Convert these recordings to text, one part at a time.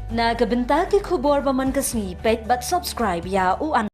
Nagabenta ki khubor baman kasni pet but subscribe ya u an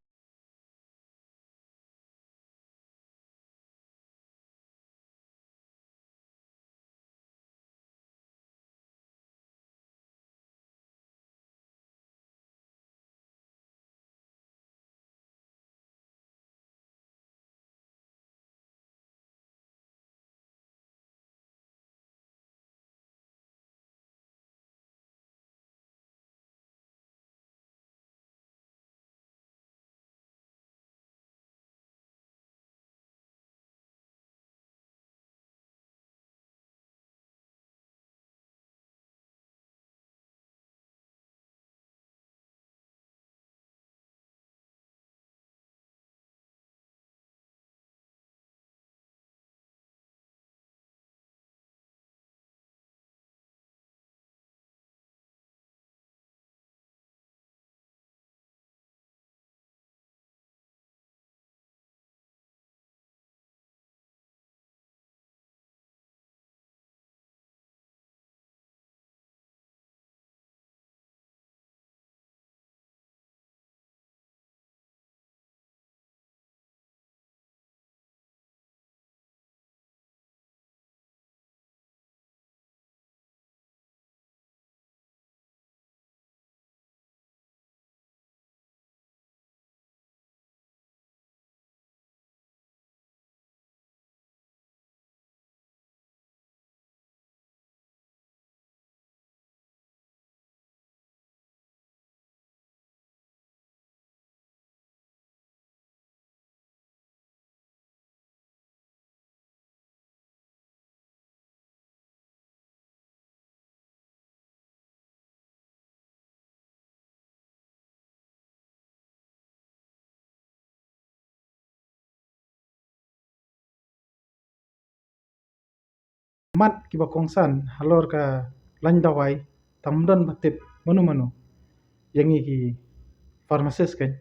mat kiba kongsan halor ka landawai tamdan batip manu yangi ki pharmacist kan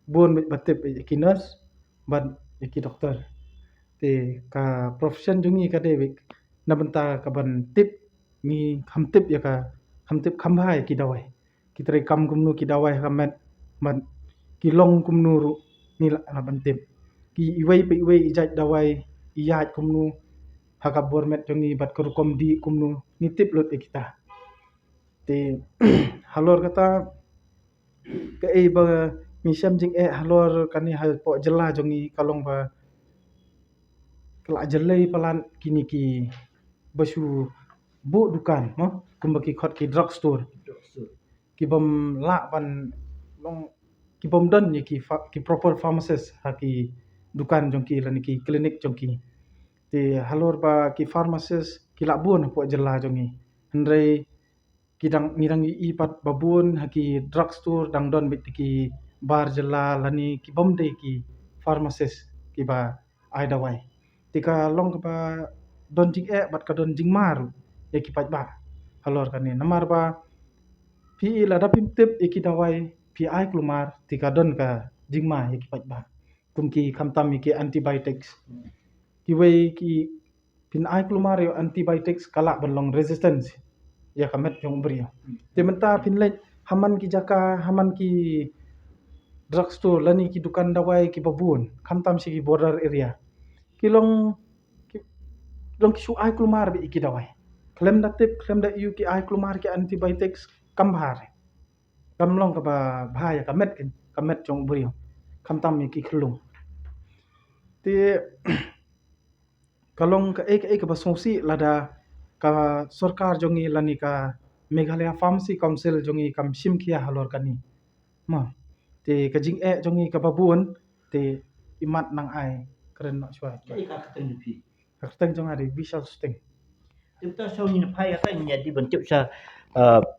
buon batip ki nurse ban ki doktor te ka profession jungi ka devik nabenta ka ban tip mi ham tip ya ka ham tip khambhai ki dawai ki tre kam kumnu ki dawai ka met man ki long kumnu ru ni la ban tip ki iwai pe iwai ijat dawai iyat kumnu hakabor met jongi bat kurukom di kumnu nitip lot e kita te halor kata ke ba misam jing halor kani hal po jela jongi kalong ba kala jelai palan kini ki basu bu dukan mo kumbaki khot ki drugstore ki bom la ban long ki bom don ni ki proper pharmacist ha ki dukan jongki lani ki klinik jongki te halor ba ki pharmacist ki labun po jela jongi ndrei kidang nirang i pat babun haki drugstore dang don bit ki bar jela lani ki bomde ki pharmacist ki ba ai dawai tika long ba don jing bat ka don jing maru ya ki pat ba halor kan ni namar ba pi la da pim tip ki dawai pi ai klumar tika don ka jing ma ya ki pat ba kum ki khamtam ki antibiotics ki wei ki pin ai klumar yo antibiotics kala belong resistance ya kamet yang beri te menta pinlet haman ki jaka haman ki drugstore lani ki dukan dawai ki babun kamtam si ki border area kilong long ki su ai klumar bi ki dawai klem da tip klem da yu ki ai klumar ki antibiotics kambhar kam long ka ba bhaya kamet jong beri kamtam ki khulung te kalong ka ek basongsi lada ka sarkar jongi lani ka Meghalaya Pharmacy Council jongi kam sim kia halor kani ma te kajing jongi ka babun te imat nang ai keren nak chua Ika keteng dupi. kateng jong ari visual sting Kita sau ni pai ka jadi bentuk sa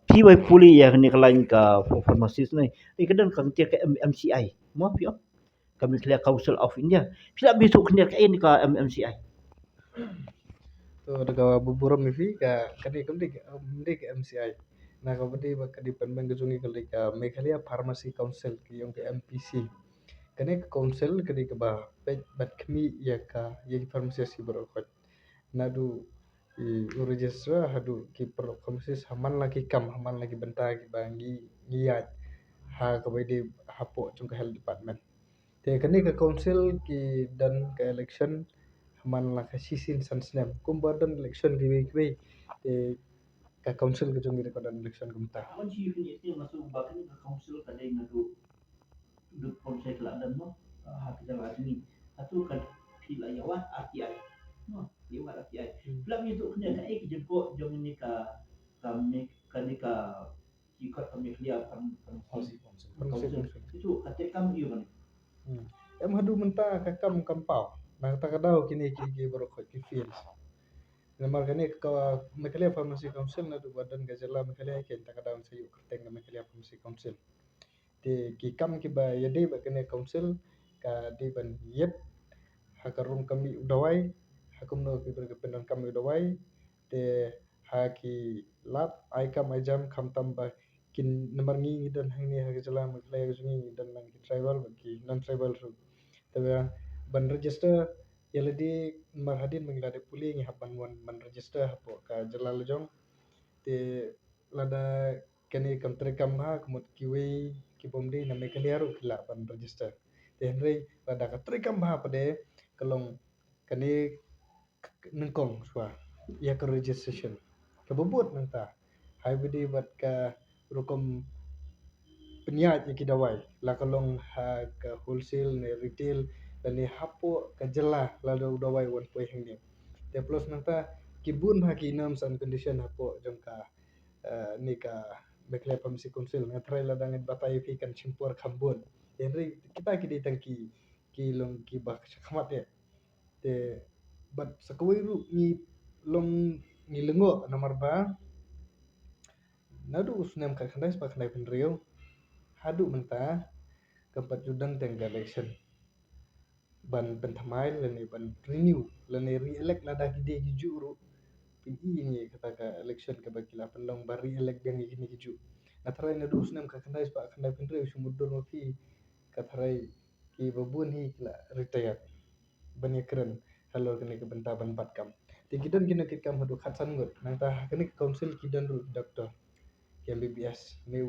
piwai puli ya ni kelain ka farmasis ni. Ikadan kang tia ka MCI. Mo pio. Kami clear Council of India. Sila besok kena ka ini ka MCI. तो daga buburam mifi ka kadi kamdi ke MCI na ka badi ba kadi penbang gejungi kali ka Meghalaya Pharmacy Council ki yung ke MPC kani ka council kadi ka ba bat kami ya ka ye pharmacy si baro khot na du register hadu ki pro komisis haman lagi kam haman lagi benta ki bangi ngiyat ha ka di hapo chung ka health department te kani ka council ki dan ka election haman la ka sisin sansnem kum badan election ki te ka council ka chung ka dan election kumta Awan si yun itu masuk bahkan ke council kada yang ngadu duk konsep lah dan no hak jalan ini atau kan pila yawan RTI no yawan RTI belum itu kena kan jemput jom ini kami kami ikut kami lihat Policy council council. itu kata kami iya kan Em hadu menta ka kam kampau na ta kadau kini ki baru ki fields Lemar kani ka Mekalia Pharmacy Council na du badan gajala Mekalia ken ta kadau sayu kerteng na Mekalia Pharmacy Council te ki kam ki ba yade ba kene council ka di ban yet hakarum kami udawai hakum no ki berkependan kami udawai te haki lat ai kam ai jam kam tamba kin nomor ngi dan hangni hagi jala Mekalia gajungi dan nang ki tribal ki non tribal ru tabe ban register yaladi marhadin menglade puli ngi haban man register hapo ka jala lejong te lada kani kam tre kam ha kumut kiwi ki bomdi na me kaliaru kila ban register te henry lada ka tre kam ha pade kalong kani nengkong swa ya ka registration ka bobot nang ta hai bidi bat ka rukom penyat iki dawai la kalong ha ka wholesale ne retail dan ni hapo ka jela la do dawai wan poi hengni te plus nanta kibun ha ki terms and condition hapo jong ka ni ka Mekle Pharmacy Council na try la dangan batai fi kan chimpor khambun henry kita kidi tangki ki long ki bak khamat ya te bat sakawai ru ni long ni lengo nomor ba nadu usnem ka khandai pa khandai penrio hadu menta keempat judang tengah election ban pentamai lani ban renew lani re-elect lada gede hiju ru PI ini kata ka election ka bakila penlong ba re-elect yang ini hiju natrai na dus nam ka kandai pa kandai pendre sumudur no fi katrai ki babun hi kila retired ban keren halo kini ke benta ban bat kam ti gidan gina kit kam hadu khatsan ngot nang ta kini council kidan ru doktor MBBS ni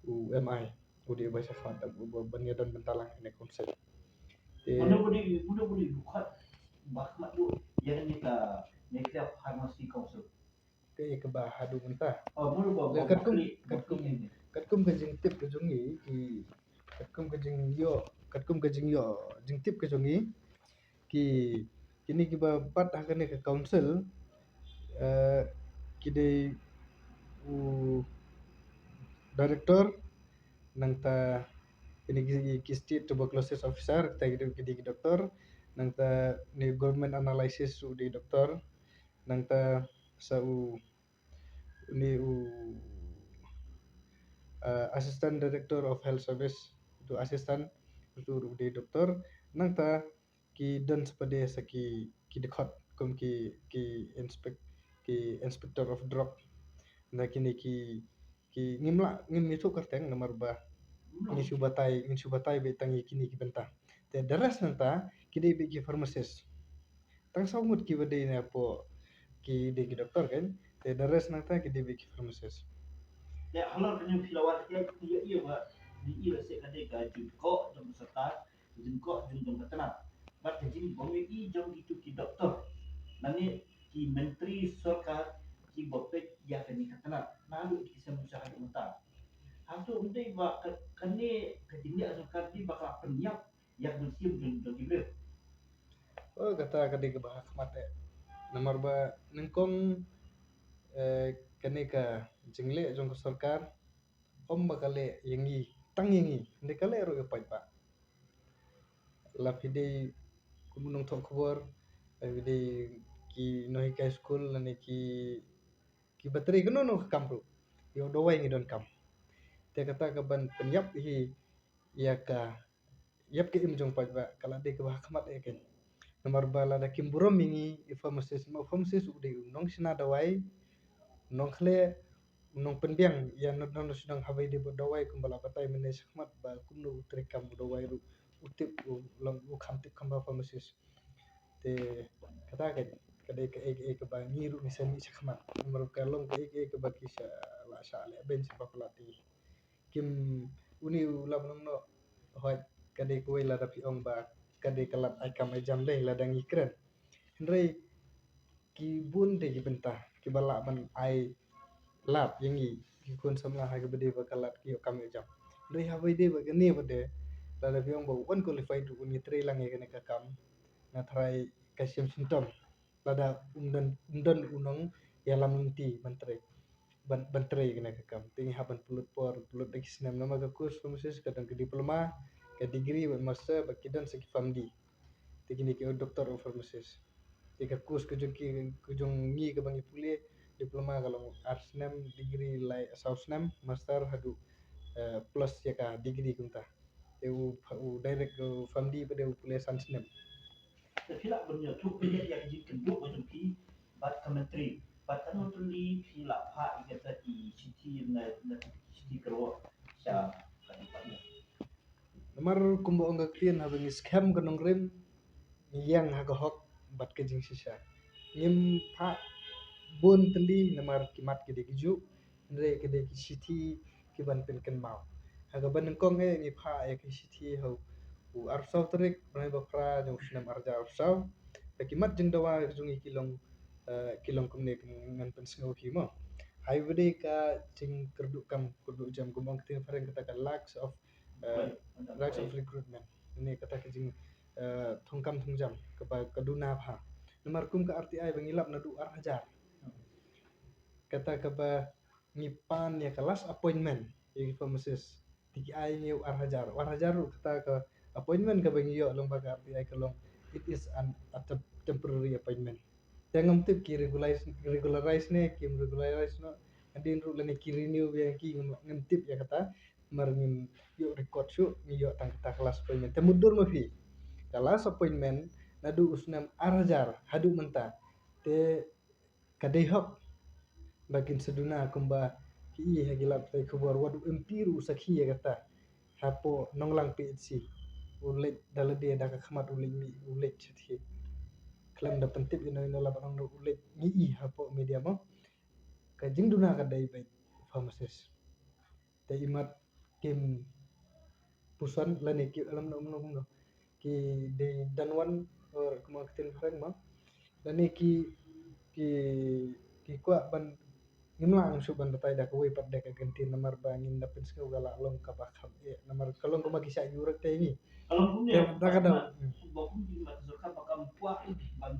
UMI udi bahasa khat ban yadan bentalang ini council mudah boleh buka bakmat tu yang ni Meklia Pharmacy Council ke ke ba hadu mentah oh mudah bawa le katkum ka jing tip ka jungi ki katkum ka jing yo jing tip ka jungi ki kini ki ba bat hakane ka council kide u director nang ta kini ki state tuberculosis officer ta kidi ki doktor nang ta ni government analysis u di doktor nang ta sa u ni assistant director of health service itu assistant itu di doktor nang ta ki dan sepade saki ki dekat kom ki inspector of drug na kini ki ngim itu kerteng nomor ba ngin subatai be tangi kini ki bentang te daras nanta kini be ki pharmacist tang saumut ki bade ne po ki de ki doktor kan te daras nanta ki de be ki pharmacist ya halal kena filawat ya iya ba di iya se kade ka jungko jong serta jungko jong ketenat bat jing bongi i jong itu ki doktor nani ki menteri sarkar ki bopet ya kani ketenat nalu ki semusaha unta Hasu untuk ba kani kejinnya sarkar di bakal penyiap yang bersih jong ki beliau oh kata kade ke bahak mate nomor ba nengkong kani ka jingle jong ko sarkar om bakale yengi tang yengi ne kale ro e pai pa la pide kumunong thok khobor pide ki nohi ka school lani ki bateri kono no kamru yo dowai ngi don kam te kata ka ban penyap hi ya ka yap ke im jong pai ba kala de ka bahak mate ken nomor bala da kimburom mingi pharmacist ude nong sina dawai nong khle nong penbiang ya nong sidang habai de dawai kumbala batai mene sakmat ba kumno utre kam dawai ru utip long u kham tip khamba pharmacist te kata ke kadai ke bangi ru misal ni sakmat nomor kalong ke baki sha le ben sa papalati kim uni ulam nong no hoi kadai kuai la rapi ong ba kadai kalat ai kam ai jam dei la dangi kren ndrei ki bun de ki bentah ki bala ban ai lap yangi ki kun samla ha bede ba kalat ki kam ai jam ndrei ha bede ba gane bede la rapi ong ba one qualified uni tre lang ye ka kam na try kasim sintom lada umdan unong ya lam ti bantre bantre kena ke kam tingi haban pulut lagi senam nama ke kurs pharmacist kadang ke diploma ke degree ban master bakidan segi famdi tinggi ke doktor of pharmacist tika kurs kujung ngi ke bangi pule diploma kalau arsnem degree lai sausnem master hadu plus ya ka degree kunta u direct ke famdi pada pule sansnem Philip punya tu punya yang kedua macam pi bat kementeri bat kan untuk li Philip ha ikata di city na city kerwa sya kan ipatnya Namar kumbo ang gaktian habang scam kanong rim yang hagahok bat ke jing sisa. Ngim pa bon tali namar kimat ke de kiju ndre ke de ki city ki ban pen ken mau. Haga ban kong ngi pa e ki city ho u arsaw trek brai ba pra jong sinam arja arsaw. Pe kimat jing dawa jung kilong kilong kumne ngan pen singaw ki mo. Hai bade ka jing kerdu jam kumong ktin fareng kata lakhs of rights of recruitment ini kata kejing thongkam thongjam kaduna pha nomor kum ka RTI bangilap na du hajar kata kaba ngipan ya kelas appointment ya pharmacist tiki ai ni hajar kata ka appointment ka bangiyo lembaga RTI kalong it is a temporary appointment jangan tip ki regularize ne ki regularize no adin ru lani ki renew yang ki ngintip ya kata marngin yo record syu ni yo tang kata kelas appointment temudur ma fi kelas appointment nadu usnam arjar hadu menta te kadai hok bakin seduna kumba ki i hagilap tai kubar wadu empiru sakhi ya kata hapo nonglang PHC ulet dalade da ka khamat ulet mi ulet chathi klam da pentip ino la banong no ulet ni i hapo media mo ka jingduna ka dai bai pharmacist te imat kim pusan lani ki alam no ki de danwan or kumaktin farang ma lani ki kwa ban ngimlang su ban batai da ko pat da ka ganti namar bangin da pins ko gala long ka ba kham e namar kalong ko magisa yurak te ni kalau punya da ka daw bakum di mat zurka bakam puak ban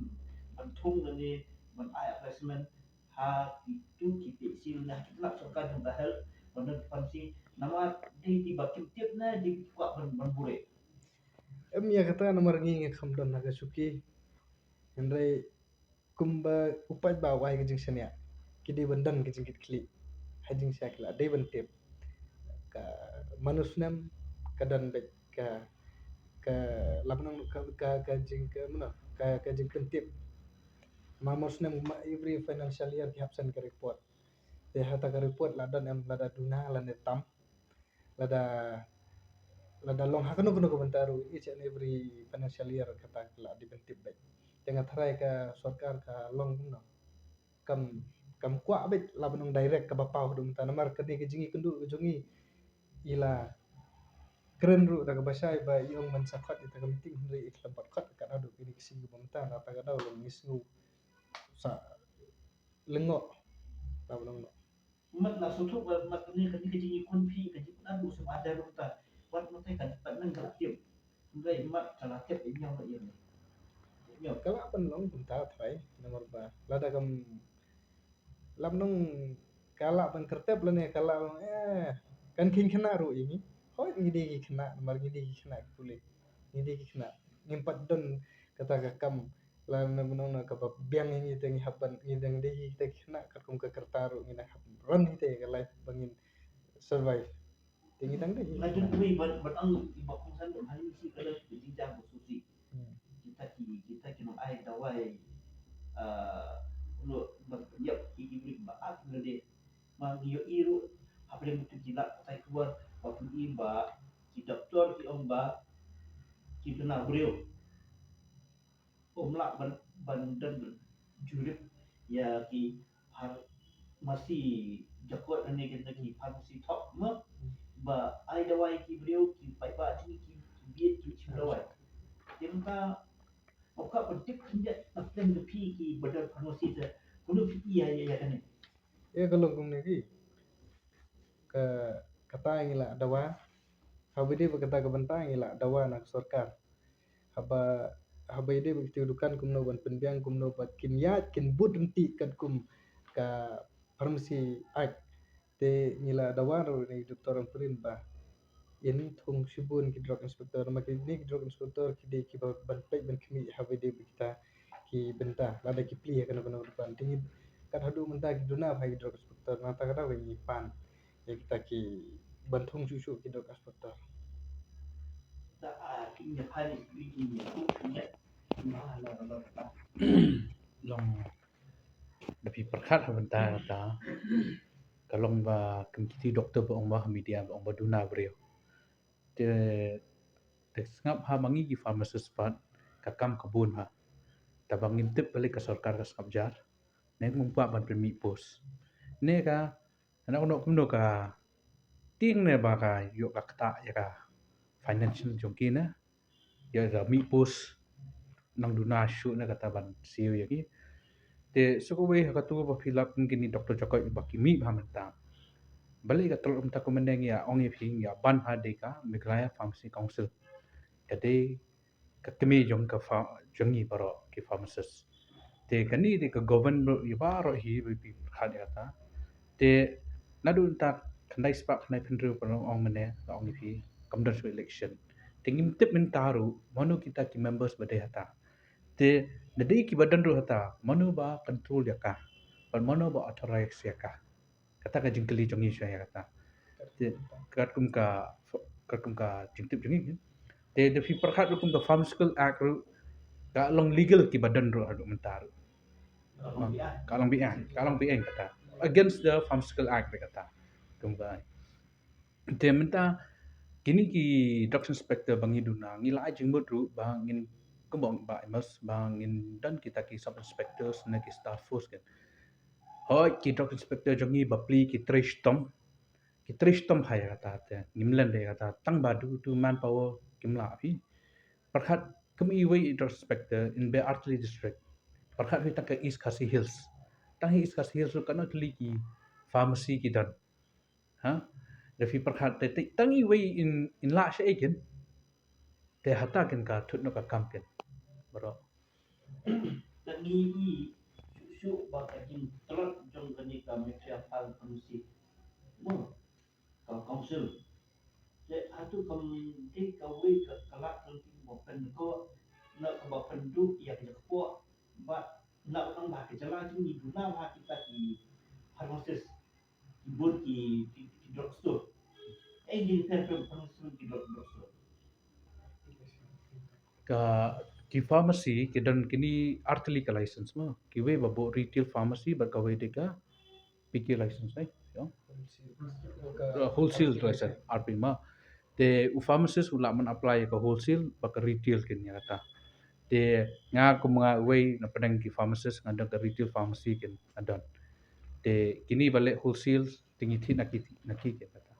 thung ni ban ai placement ha itu kipi sil na kitlap sokan yang bahal ban fansi nama di bakim tip na di kuak ban bure em ya kata namar ngi kham don naga suki ndai kumba upat ba wai ke jing senya kidi bandan ke jing kli hajing sia kla dai ban tip ka manusnam kadan bet ka labnang ka jing ka mana ka jing kentip mamusnam every financial year ki hapsan ka report te hata ka report ladan em lada duna lada tam lada long hakano kuno ko bantaru each and every financial year kata la di bentip bet tengah tharai ka sarkar ka long kuno kam kwa bet labnang direct ka bapau dum tanamar kadi ke jingi kundu jungi ila keren ru daga basai ba iong man sakhat ita kamiting hri iklam pat ka adu kini kisi bamta na ta ga daw ngisnu sa lengo labnang no mat la sutu mat ni kan ke jingi kun pi ke jingi adu sem ada ruta wat no te kan pat nang galatium ngai mat galatium ini yang iya ni yo kala pan long bunta thai nomor ba lada kam labnang kala pan kertep lane kala kan king kena ru ini hoi ngidi ki kena nomor ngidi ki kena pule ngidi ki kena ngimpat don kata ka kam la na bunong na ka ba biang ini tengi haban ngidang de ki te kena kum ka kertaru ngina hab ron ite ka life bangin survive tingi dang de lajun kui ban ang iba kong san ban hari si kalau ke jinjang susi kita kino ai dawai lo yap ibrik baat ngade mang yo iru apa yang tu jilat tai keluar waktu iba ki doktor ki omba ki benar beliau omla ban dan jurip ya ki har masih jakot ane kita ki pharmacy top ma ba ai dawai ki beliau ki pai ba ki biet ki dawai tim ta oka pentik kinja aplen de pi ki badal pharmacy ta kuno pi ya kan Ya kalau kumniki ke kata ngila dawa habide berkata ke bentang ngila dawa nak sarkar haba haba ide begitu dukan kumno ban penbiang kumno bat kimya kin bud enti kan kum ka farmasi ak te ngila dawa ro ni doktor ampurin ba ini thung shibun ki drug inspector makin ni drug inspector ki de ki ban pe ban kimi habide kita ki benta lada ki pli kana kana depan tinggi kan hadu menta ki duna bhai drug inspector nata kada wengi pan ya kita ki bantung susu ki drug inspector ta a kinja phani kinja ku kinja ma la long dapi perkhat habenta ta kalong ba kemti doktor ba ong ba media ba ong ba duna brio te te ngap ha mangi ki pharmacist pat kakam kebun ha tabang ngintip balik ke sarkar ka skabjar ne mumpa ban premi pos ne ka anak ono kumno ka ting ne ba ka yo ka kata ya ka financial jongki na ya da mi pos nang duna shu na kata ban siu ya ki te suko we ka tu ba filap kini doktor jokoy ba ki mi ba menta balik ka tol umta ko meneng ya ong ye phing ya ban ha de ka Meghalaya Pharmacy Council kade ka kemi jong ka jongi baro ki pharmacist te kani de ka govern ro i baro hi bi khat ya ta te nadu tak kandai spa kandai pendru pano ong mene ong ni phi kamdan su election tingim tip min taru manu kita ki members bade hata te nadi ki badan ru hata manu ba control ya ka pan manu ba authorize ya ka kata ka jingkeli jongi sya ya kata te kat kum ka jingtip jongi te de fi perkhat ru kum ka pharmaceutical act ru ka long legal ki badan ru adu mentar kalang bi kata against the pharmaceutical act dia kata tumbai te menta kini ki drug inspector bangi duna ngila ai jingmut ru bangin kembang ba mas bangin dan kita ki sub inspectors na ki staff force kan hoi ki drug inspector jongi bapli ki trish tom hai kata te ngimlan de kata tang badu tu manpower kimla phi perkhat kemi wei drug inspector in be artillery district perkhat wi tak ke east khasi hills tang east khasi hills ru kana tli ki pharmacy ki dan ha da fi perkhat te tangi wei in la she ken te hata ken ka thut no ka kam ken bro tangi i su ba ka jin telat jong kani ka meksya pal pharmacy mo ka council te atu kam ti ka we ka kala kan ti mo pen ko na ka ba pen du ya ka ko ba na nang ba ka jala ti ni du na ba kita ki pharmacist ki bot ki drugstore ai di per pharmacist ki drugstore ka ki pharmacy ki dan kini artillery ka license mo ki we ba bo retail pharmacy ba ka we de ka PK license ai yo wholesale license RP ma te u pharmacist ula man apply ka wholesale ba ka retail ken ya kata te nga ko mga way na padang ki pharmacist nga ka retail pharmacy ken adan te kini bale wholesale tingi thi na ki ken kata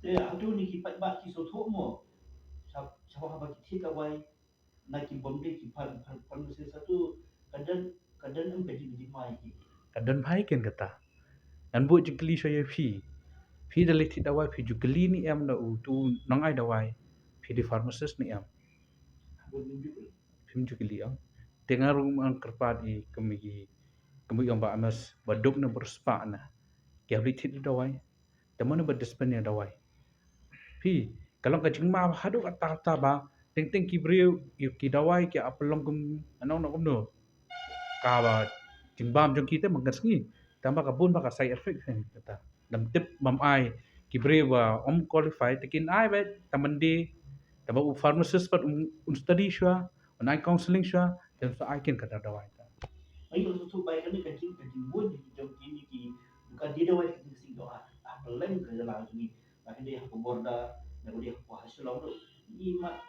te atu ni ki pat ba ki so tho mo sa ba ki thi ka wai na ki bombe ki pharmacist satu kadan kadan ang pedi mai ki kadan bhai ken kata an bu jikli so ye phi dale thi dawai phi jukli ni em na u tu nang ai dawai phi di pharmacist ni em bon nunjuk phim jukli ang tengar ang kerpat i kemi ang ba amas baduk na berspa na ki abli thi dawai teman ba dispen ya dawai phi kalau ka jingma hadu kata kata ba teng teng ki brio ki dawai ki apelong kum anong na kum no ka ba jingbam jong kita mangas ni tamba ka bun ba ka side effect kata dam tip mam ai ki brio ba om qualify tekin ai ba tamandi tamba u pharmacist pat study shwa un ai counseling shwa then so I can kata dawai ta ai ko su bai kan kan jing bon ni jom kini ki bukan dia dawai ki sing do a peleng ka jala ni ba kan dia ko borda na dia ko hasil law ni ma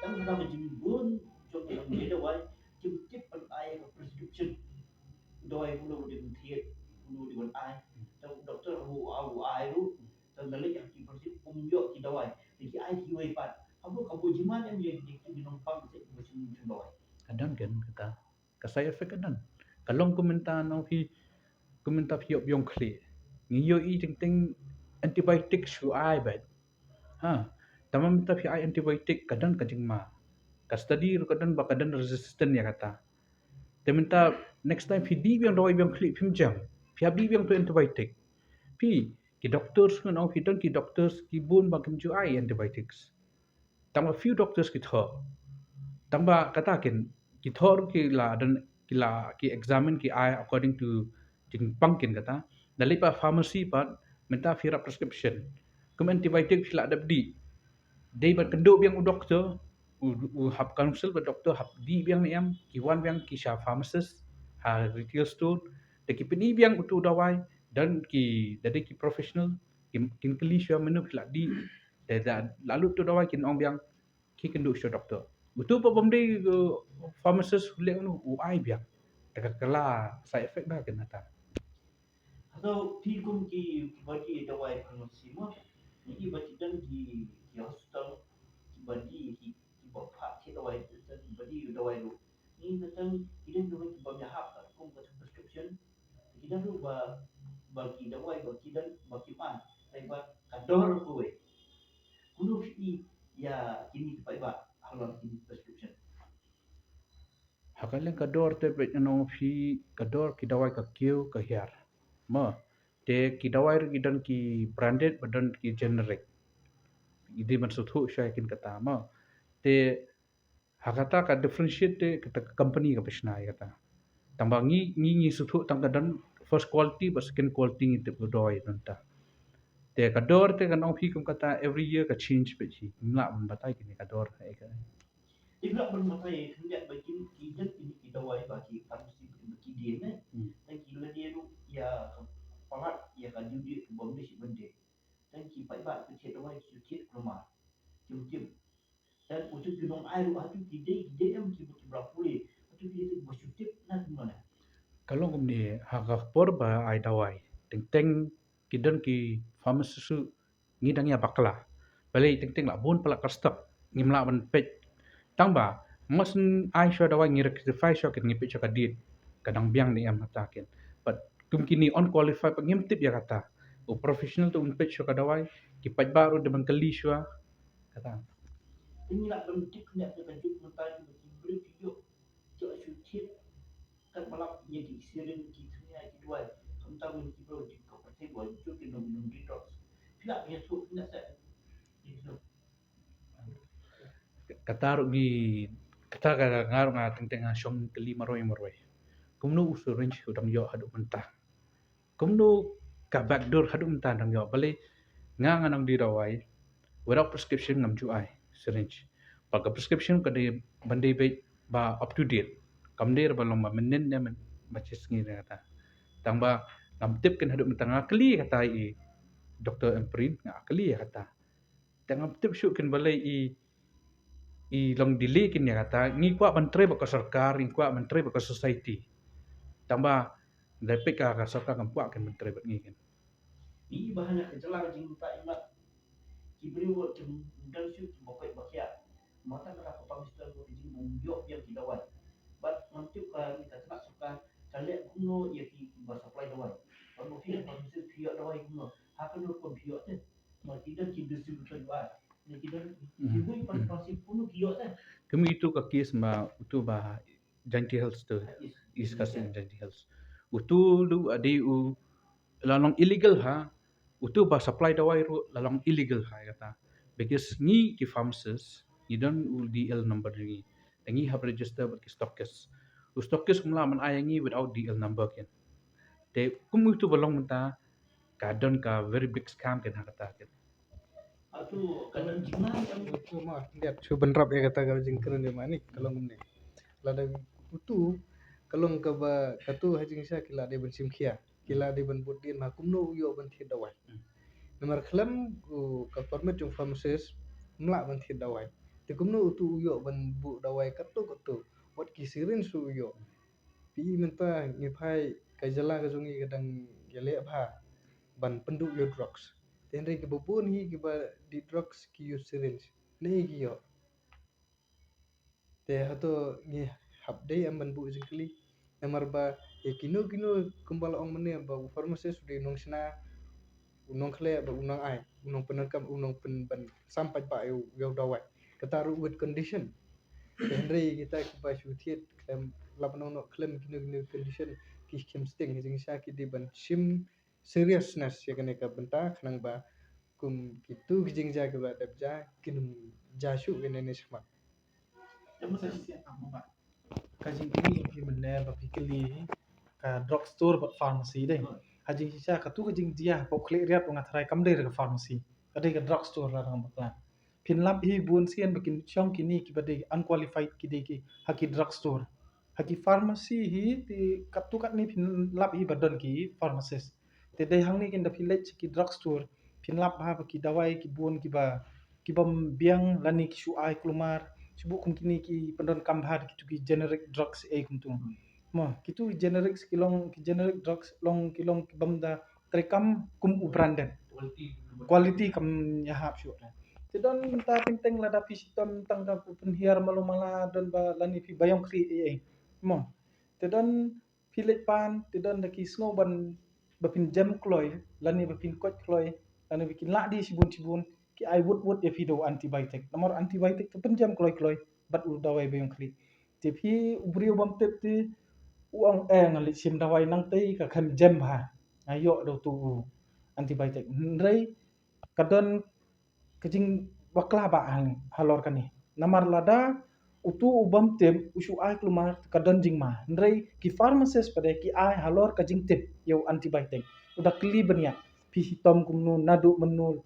kan ka jing bon jom dia dawai jom tip an ai ai ru dan dalek yang ki bersih yo ki dawai ki ai ki wei pat kabu jiman yang di numpang se bersih dawai Kadang kan kata kasai efek kadang. Kalau ku minta no hi ku minta piok biong kli. Ngiyo i ting ting antibiotik su ai bet. Ha. Tama minta pi ai antibiotik kadang kajing ma. Kas tadi ru kadang ba kadang resistant ya kata. Dia minta next time pi di biang dawai biang kli pim jam. Pi abi biang tu antibiotik. Pi ki doctors kan au pi dan ki doctors ki bun ba kim ju ai antibiotics. Tama few doctors ki tho. Tamba katakin kita ki dan ki examine ki ai according to jing pangkin kata dari pa pharmacy pa minta fira prescription kum antibiotik fila dabdi dei ban kendo biang u doktor u hab counsel ba doktor hab di biang ni am ki wan biang ki sha pharmacist ha retail store de ki pini biang utu dawai dan ki dari ki professional kin keli sha menu fila di lalu tu dawai kin ong biang ki kendo sha doktor betul pa bomdei pharmacist lek nu u ai biang dekat kala side effect dah kena ta atau pi kum ki bagi dawai farmasi mo ni bagi dan ki hospital ki bagi ki bapa ki dawai dan bagi dawai lu ni datang kidan dawai ki bagi hak kum ke prescription kidan lu bagi dawai bagi dan bagi pan ai ba kador ku we kuno fi ya kini pa iba halon kini prescription hakalen kador te bet no fi kador ki dawai ka kiu ka hiar ma te ki dawai ri dan ki branded badan ki generic idi man suthu syakin kata ma te hakata ka differentiate te kata company ka pisna kata tambangi ngi suthu tang dan first quality ba second quality ni te doi nanta te kador te kan ong fi kum kata every year ka change pe chi mla man batai kini kador ai ka Ibra bermatai hendak bagi kidan ini kita wai bagi farmasi bagi dia ne dan kila dia tu ya palat ya kan dia bom dia si bende dan ki pai ba ke chet wai ki chet rumah kim dan untuk gunung air tu kide em ki berapa pulih tu dia tu bersyukur nak mana kalau kum ni haka por ba ai dawai teng teng kidan ki pharmacy su ngi dang ya bakla bale teng teng la bon pala kastak ngi mla ban pet tang ba mas ai sho dawai ngi rectify sho kin ngi pet sho kadit kadang biang ni am hatakin but kum kini on qualified pa ngim tip ya kata o professional tu un pet sho kadawai ki pat baru de ban kali sho kata ini nak bentuk nak terkejut mentai bagi beri video cak syukur kan malam ya ki sirin ki tunya ki dua tentang ini ki bro ki ko pate buat tu ki minum detox tidak dia tu tidak saya itu kata ru gi kata ka ngaru nga teng teng shom kali maroi kumnu usu range udang yo hadu mentah kumnu ka backdoor hadu mentah dang yo bale nga nganong di rawai without prescription ngam ju ai syringe pag prescription ka de bande be ba up to date kam der ba long ba menen ne men ba chis ngi na kata tang ba ngam tip kan hadu mentah nga kali kata i doktor emprin nga kali kata tang ngam tip shu kan bale i long delay kin ya kata ngi kwa bantre ba ka sarkar ngi kwa bantre ba ka society tamba lepek ka sarkar kan kwa kan bantre ba ngi kan ini bahannya kejelang jing tak ingat kibri wo jing dan su ki bokai bakia mata kata ko pamistar wo jing mungyo yang kita wan but nanti ka kita tak suka kale kuno ya ki ba supply dawai kalau fi pa mesti pio dawai kuno hakan ko pio te ma kita ki distributor dawai ni kita ibu pasti kuno pio te kami itu ka case ma utu ba janti health tu is kasih janti health utu lu adi u lalong illegal ha utu ba supply dawai ru lalong illegal ha kata because ni ki pharmacist ni dan u DL number ni tangi have register but ki stockist u stockist kumla man ayangi without DL number ken te kum itu balong menta kadon ka very big scam ken ha kata ken atau kanan jingna yang Itu mah lihat su benrap ya kata kau jingkeren di mana kalau ngomne lada utu kalau ka ba katu hajing sya kila de ben simkhia kila de ben budin ma kumno yo ben thi dawai nomor klam ka permit jung pharmacist mla ben thi dawai te kumno utu yo ben bu dawai katu wat kisirin su yo pi menta ngi phai ka jala ka jungi kadang gele pha ban penduk yo drugs tenre ke bubun hi ke ba di drugs ki yo syringe ne gi yo te hato ngi habde amban bu jingkli namar ba e kino kino kumbal ong mene ba pharmacist di nong sina unong khle ba unang ai unong penakam unong pen ban sampai ba yo dawai kataru with condition tenre kita ke ba shutiet klem lapno no klem kino kino condition ki skim sting jing sa ki di ban sim seriousness ya kene ka benta khnang ba kum kitu jing ja ke ba dab ja kinum ja shu kene ne sama Kajing kini yang meneh ba pikeli ka drugstore ba pharmacy deh. Hajing sisa ka tu kajing dia pok klik riat ungat rai kam deh ka pharmacy. Kadai ka drugstore la rang baklan. Pin lap hi bun sian bakin chong kini ki badai unqualified ki dei ki haki drugstore. Haki pharmacy hi ti katu kat ni pin lap hi badon ki pharmacist. Te dai hang ni kin da village ki drugstore. Pin lap ha ba ki dawai ki bun ki ba ki bam biang lani ki shu ai klumar subuk kum kini ki pendon kambhar ki tu ki generic drugs e kum tu ma kitu generic kilong ki generic drugs long kilong ki bamda trekam kum u branded quality kam nyahap shu la te don ta pinteng la da pi sitom tang da pen hiar malu mala don ba lani pi bayong kri e mo te don pi lek pan te don da ki snow ban bapin jam kloy lani bapin kot kloy lani bikin la di sibun ki ai wut ya fido antibiotic nomor antibiotic tu penjam kloy bat u dawai bayong kli te phi ubrio bam tep ti uang ngali sim dawai nang tei ka khan jam ha ayo do tu antibiotic rei kadon kajing bakla ba halor kani namar lada utu ubam tem usu ai klumar kadon jing ma rei ki pharmacist pada ki ai halor kajing tip yo antibiotic udah kli benya pi hitom kumnu nadu menu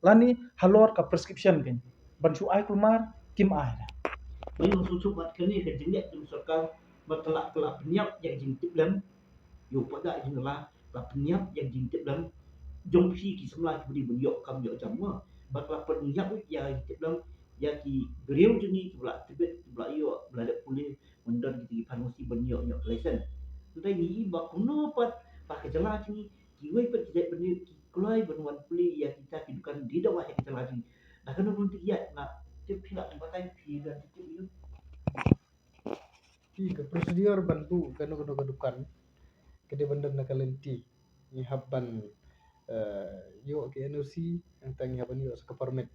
lani halor ka prescription kan ban su ai klumar kim ai Bởi vì một số bạn cái này cái chứng nhận trong sở cao và telah penyap yang jing tip lem yo pada jing la penyap yang jing tip lem jong pi ki semla ki beri benyo kam yo jamwa ba telah penyap ya tip lem ya ki beriu jungi ki bla tibet bla yo bla de puli mendon ki farmasi benyo yo lesen dai ni ba kuno pat pa ke jala jungi ki wei pat ki benyo ki klai benwan puli ya kita ki bukan di dawa ya kita lagi nah kan nanti ya na tip pila pakai pi dan tip itu ki ka prosedur ban bu kanu kanu kedukan kede bandar na kalenti ni habban yo ke NOC yang tangi habban yo ska permit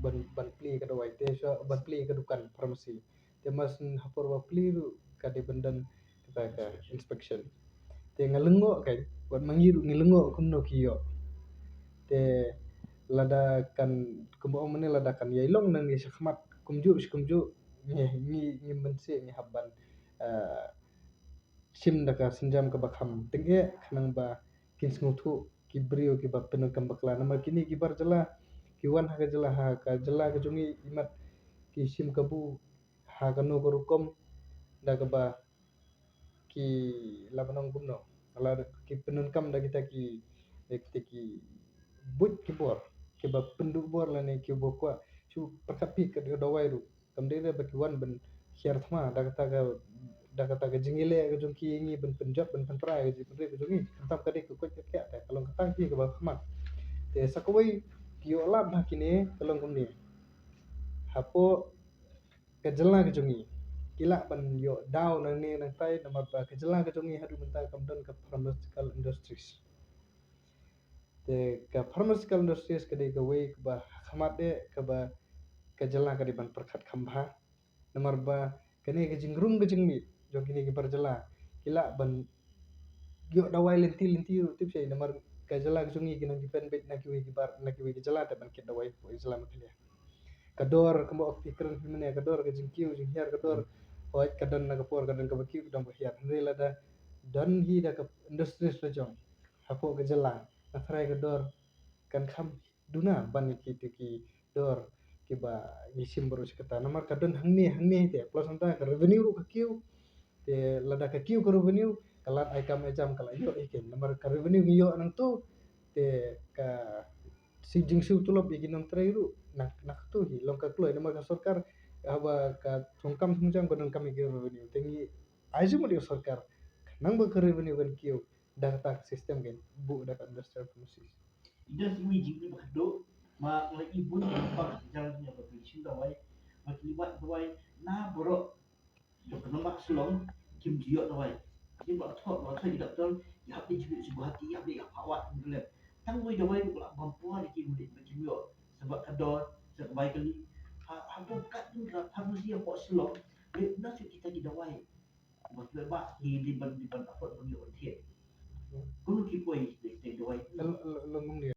ban pli ka dawai te sha ban pli ka dukan farmasi te mas hapor ba pli ru ka de bandan kita ka inspection te ngalengo kai ban mangiru ngilengo kumno kiyo te lada kan kumbo mene lada kan yailong nang ni sakmat kumju ni mense ni habban sim daka sinjam ka bakham tenge khanang ba kin sngutu ki brio ki ba penakam bakla nama kini ki bar jala ki wan ha ka jala ka jungi imat ki sim kabu ha kanu ko rukom da ka ba ki labanong gumno ala ki penakam da kita ki but ki bor ki ba penduk bor la ne ki bo kwa chu pakapi ka do dawai ru kamde ba ki wan ben hiar thma da kata ka jingile ka jungki ngi ben penjab ben pentra ka ji penre ka jungi tam ka de ko ko kya ta kalong ka tang ki ka ba khma te sakawai ki ola ba kine kalong kumni hapo ka jalna ka jungi kila ban yo daw nang ne nang tai nama ba ka jalna ka jungi hadu mental kamdan ka pharmaceutical industries te ka pharmaceutical industries ka de ka wei ka ba khamat de ka ba ka jalna ka de ban perkhat khambha namar ba kane ka jingrum ka jingmi jo kini ki parjala kila ban yo dawai lenti ru tip sei namar ka jala ka jungi kinang dipen bet na ki wi ki bar na ki wi ki jala ta ban ki dawai ko islam khalia kador kamo pikran mene kador ka jingkiu jinghiar kador hoy kadan na kapor kadan ka bakiu dong ka hiar rela da dan hi da ka industries la jong hapo ka jala na thrai kador kan kham duna ban ki dor ki ba yisim baru sekata namar kadan hangni te plus anta ka revenue ru ka kiu te lada ka kiu ka revenue kalat ai kam ejam kala yo iken namar ka revenue yo nang tu te ka si jingsu tulop iginong trairu nak tu hi long ka kloi namar ka sarkar aba ka songkam sungjam ka kami ki revenue tengi aizu mo dia sarkar nang ba ka revenue kan kiu data sistem kan bu data industrial pharmacy Ida si wi jing ni bakdo ma ngai ibun ni pak jalan ni apa pilih dawai ma liwat dawai na borok do kena mak selong kim jiok dawai kim bak thot ida tol ya hab ni jibu sebuah hati ya dia awat gelap tang wi dawai bu lak bampuan ki mudik kim yo sebab kador sebaik kali ha kat ni la pharmacy yang kok selong na kita di dawai buat bebas di ban apa